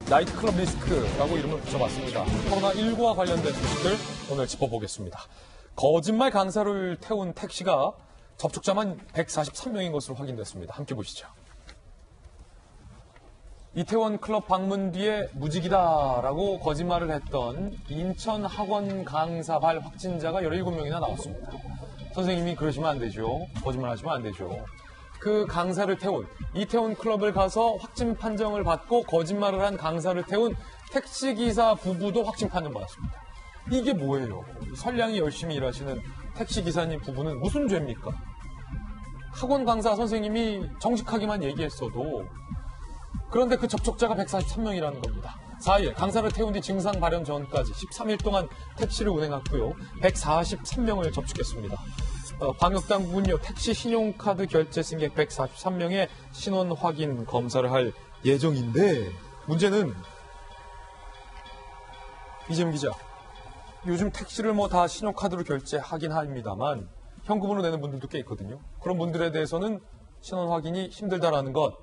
나이트클럽 리스크라고 이름을 붙여봤습니다. 코로나19와 관련된 소식들 오늘 짚어보겠습니다. 거짓말 강사를 태운 택시가 접촉자만 143명인 것으로 확인됐습니다. 함께 보시죠. 이태원 클럽 방문 뒤에 무직이다라고 거짓말을 했던 인천 학원 강사발 확진자가 17명이나 나왔습니다. 선생님이 그러시면 안 되죠. 거짓말하시면 안 되죠. 그 강사를 태운 이태원 클럽을 가서 확진 판정을 받고 거짓말을 한 강사를 태운 택시기사 부부도 확진 판정 받았습니다. 이게 뭐예요? 선량히 열심히 일하시는 택시기사님 부부는 무슨 죄입니까? 학원 강사 선생님이 정직하게만 얘기했어도 그런데 그 접촉자가 143명이라는 겁니다. 4일 강사를 태운 뒤 증상 발현 전까지 13일 동안 택시를 운행했고요. 143명을 접촉했습니다. 방역당국은요, 택시 신용카드 결제 승객 143명의 신원 확인 검사를 할 예정인데, 문제는 이재명 기자, 요즘 택시를 뭐 다 신용카드로 결제하긴 합니다만 현금으로 내는 분들도 꽤 있거든요. 그런 분들에 대해서는 신원 확인이 힘들다라는 것,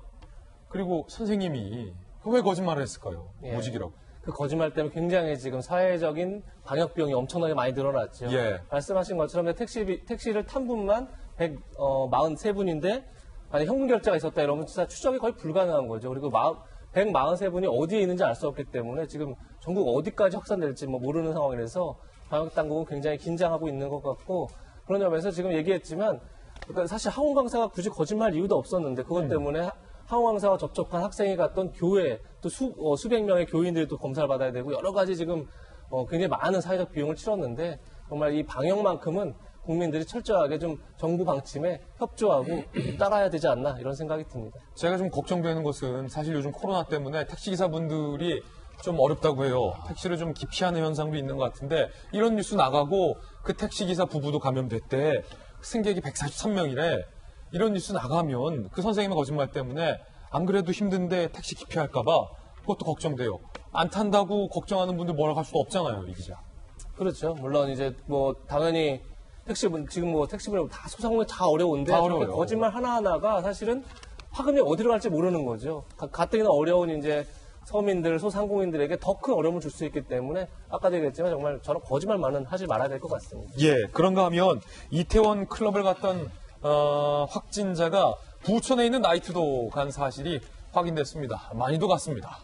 그리고 선생님이 왜 거짓말을 했을까요? 예. 무직이라고. 그 거짓말 때문에 굉장히 지금 사회적인 방역 비용이 엄청나게 많이 늘어났죠. 예. 말씀하신 것처럼 택시를 탄 분만 143분인데 만약 현금 결제가 있었다 이러면 진짜 추적이 거의 불가능한 거죠. 그리고 143분이 어디에 있는지 알 수 없기 때문에 지금 전국 어디까지 확산될지 모르는 상황이라서 방역 당국은 굉장히 긴장하고 있는 것 같고, 그런 점에서 지금 얘기했지만 그러니까 사실 학원 강사가 굳이 거짓말 이유도 없었는데 그것 때문에 학원 강사와 접촉한 학생이 갔던 교회 또 수백 명의 교인들이 또 검사를 받아야 되고 여러 가지 지금 굉장히 많은 사회적 비용을 치렀는데, 정말 이 방역만큼은 국민들이 철저하게 좀 정부 방침에 협조하고 따라야 되지 않나 이런 생각이 듭니다. 제가 좀 걱정되는 것은 사실 요즘 코로나 때문에 택시기사분들이 좀 어렵다고 해요. 택시를 좀 기피하는 현상도 있는 것 같은데, 이런 뉴스 나가고 그 택시기사 부부도 감염됐대. 승객이 143명이래. 이런 뉴스 나가면 그 선생님의 거짓말 때문에 안 그래도 힘든데 택시 기피할까봐 그것도 걱정돼요. 안 탄다고 걱정하는 분들 뭐라고 할 수도 없잖아요, 이 기자. 그렇죠. 물론 이제 당연히 지금 택시분들 다 소상공인 다 어려운데 다 어려워요. 거짓말 하나하나가 사실은 화금이 어디로 갈지 모르는 거죠. 가뜩이나 어려운 이제 서민들, 소상공인들에게 더 큰 어려움을 줄 수 있기 때문에 아까도 얘기했지만 정말 저런 거짓말만은 하지 말아야 될 것 같습니다. 예, 그런가 하면 이태원 클럽을 갔던 확진자가 부천에 있는 나이트도 간 사실이 확인됐습니다. 많이도 갔습니다.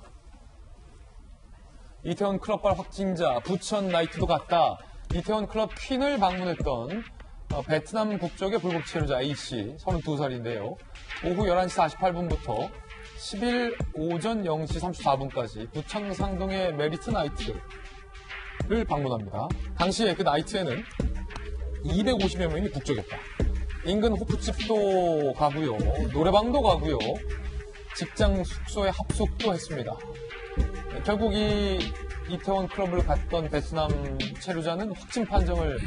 이태원 클럽발 확진자, 부천 나이트도 갔다. 이태원 클럽 퀸을 방문했던 베트남 국적의 불법 체류자 A씨, 32살인데요. 오후 11시 48분부터 10일 오전 0시 34분까지 부천 상동의 메리트 나이트를 방문합니다. 당시에 그 나이트에는 250여 명이 북적였다. 인근 호프집도 가고요. 노래방도 가고요. 직장 숙소에 합숙도 했습니다. 결국 이 이태원 클럽을 갔던 베트남 체류자는 확진 판정을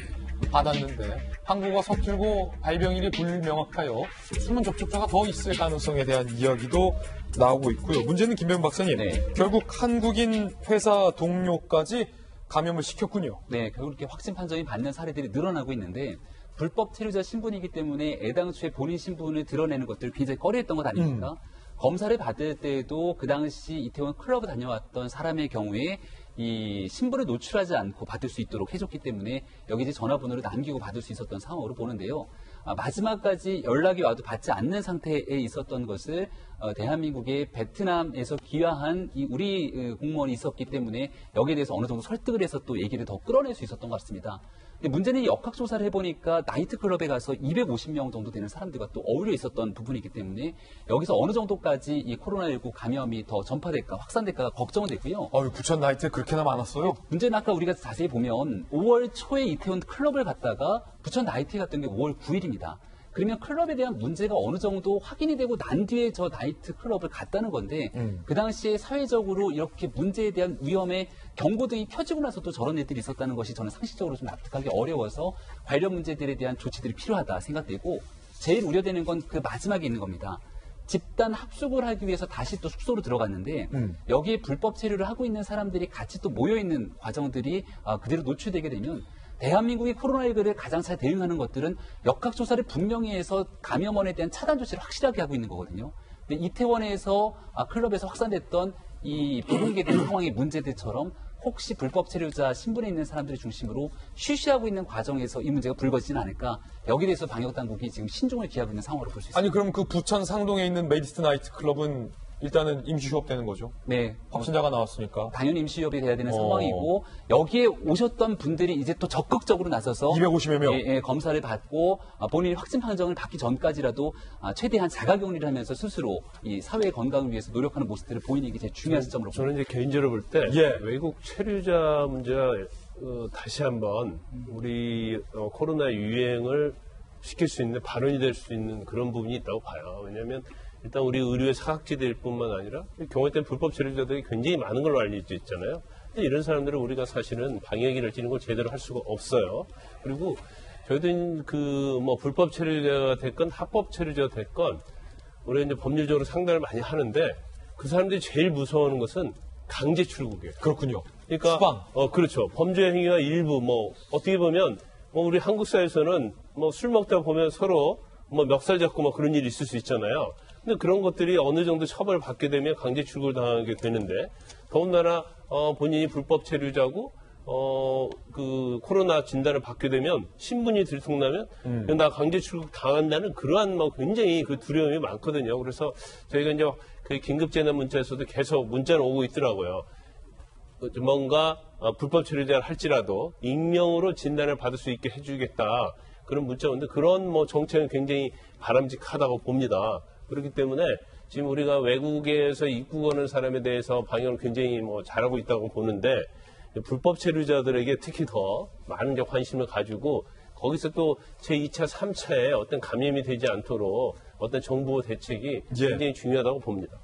받았는데 항구가 서툴고 발병일이 불명확하여 숨은 접촉자가 더 있을 가능성에 대한 이야기도 나오고 있고요. 문제는 김병훈 박사님, 결국 한국인 회사 동료까지 감염을 시켰군요. 네, 결국 이렇게 확진 판정이 받는 사례들이 늘어나고 있는데, 불법 체류자 신분이기 때문에 애당초에 본인 신분을 드러내는 것들을 굉장히 꺼려했던 것 아닙니까? 검사를 받을 때도 그 당시 이태원 클럽을 다녀왔던 사람의 경우에 이 신분을 노출하지 않고 받을 수 있도록 해줬기 때문에 여기 이제 전화번호를 남기고 받을 수 있었던 상황으로 보는데요. 마지막까지 연락이 와도 받지 않는 상태에 있었던 것을 대한민국의 베트남에서 귀화한 이 우리 공무원이 있었기 때문에 여기에 대해서 어느 정도 설득을 해서 또 얘기를 더 끌어낼 수 있었던 것 같습니다. 근데 문제는 이 역학조사를 해보니까 나이트클럽에 가서 250명 정도 되는 사람들과 또 어울려 있었던 부분이기 때문에 여기서 어느 정도까지 이 코로나19 감염이 더 전파될까, 확산될까가 걱정되고요. 부천 나이트에 그렇게나 많았어요? 문제는 아까 우리가 자세히 보면 5월 초에 이태원 클럽을 갔다가 부천 나이트에 갔던 게 5월 9일입니다. 그러면 클럽에 대한 문제가 어느 정도 확인이 되고 난 뒤에 저 나이트 클럽을 갔다는 건데 그 당시에 사회적으로 이렇게 문제에 대한 위험의 경고등이 켜지고 나서 또 저런 애들이 있었다는 것이 저는 상식적으로 좀 납득하기 어려워서 관련 문제들에 대한 조치들이 필요하다 생각되고, 제일 우려되는 건 그 마지막에 있는 겁니다. 집단 합숙을 하기 위해서 다시 또 숙소로 들어갔는데 여기에 불법 체류를 하고 있는 사람들이 같이 또 모여있는 과정들이 그대로 노출되게 되면 대한민국이 코로나19를 가장 잘 대응하는 것들은 역학조사를 분명히 해서 감염원에 대한 차단 조치를 확실하게 하고 있는 거거든요. 근데 이태원에서 클럽에서 확산됐던 이 비공개된 상황의 문제들처럼 혹시 불법 체류자 신분에 있는 사람들을 중심으로 쉬쉬하고 있는 과정에서 이 문제가 불거지진 않을까. 여기에 대해서 방역당국이 지금 신중을 기하고 있는 상황으로 볼 수 있습니다. 아니 그럼 그 부천 상동에 있는 메디스트 나이트 클럽은 일단은 임시 휴업되는 거죠? 네. 확진자가 나왔으니까. 당연히 임시휴업이 돼야 되는 상황이고 여기에 오셨던 분들이 이제 또 적극적으로 나서서 250여 명. 예, 검사를 받고 본인이 확진 판정을 받기 전까지라도 최대한 자가격리를 하면서 스스로 이 사회의 건강을 위해서 노력하는 모습들을 보이는 게 제일 중요한 시점으로 봅니다. 저는 이제 개인적으로 볼 때 예. 외국 체류자 문제가 다시 한번 우리 코로나 유행을 시킬 수 있는 발언이 될 수 있는 그런 부분이 있다고 봐요. 왜냐하면 일단 우리 의료의 사각지대일 뿐만 아니라 경호된 불법 체류자들이 굉장히 많은 걸로 알려져 있잖아요. 근데 이런 사람들은 우리가 사실은 방역이라는 걸 제대로 할 수가 없어요. 그리고 저희도 불법 체류자가 됐건 합법 체류자가 됐건 우리가 이제 법률적으로 상담을 많이 하는데 그 사람들이 제일 무서워하는 것은 강제 출국이에요. 그렇군요. 그러니까 수방. 그렇죠. 범죄 행위가 일부 어떻게 보면 우리 한국 사회에서는 술 먹다 보면 서로 멱살 잡고 그런 일이 있을 수 있잖아요. 근데 그런 것들이 어느 정도 처벌을 받게 되면 강제 출국을 당하게 되는데 더군다나 본인이 불법 체류자고 그 코로나 진단을 받게 되면 신분이 들통나면 나 강제 출국 당한다는 그러한 굉장히 그 두려움이 많거든요. 그래서 저희가 이제 그 긴급재난 문자에서도 계속 문자는 오고 있더라고요. 뭔가 불법 체류자를 할지라도 익명으로 진단을 받을 수 있게 해주겠다. 그런 문자 오는데 그런 정책은 굉장히 바람직하다고 봅니다. 그렇기 때문에 지금 우리가 외국에서 입국하는 사람에 대해서 방역을 굉장히 잘하고 있다고 보는데 불법 체류자들에게 특히 더 많은 관심을 가지고 거기서 또 제2차, 3차에 어떤 감염이 되지 않도록 어떤 정부 대책이 굉장히 중요하다고 봅니다.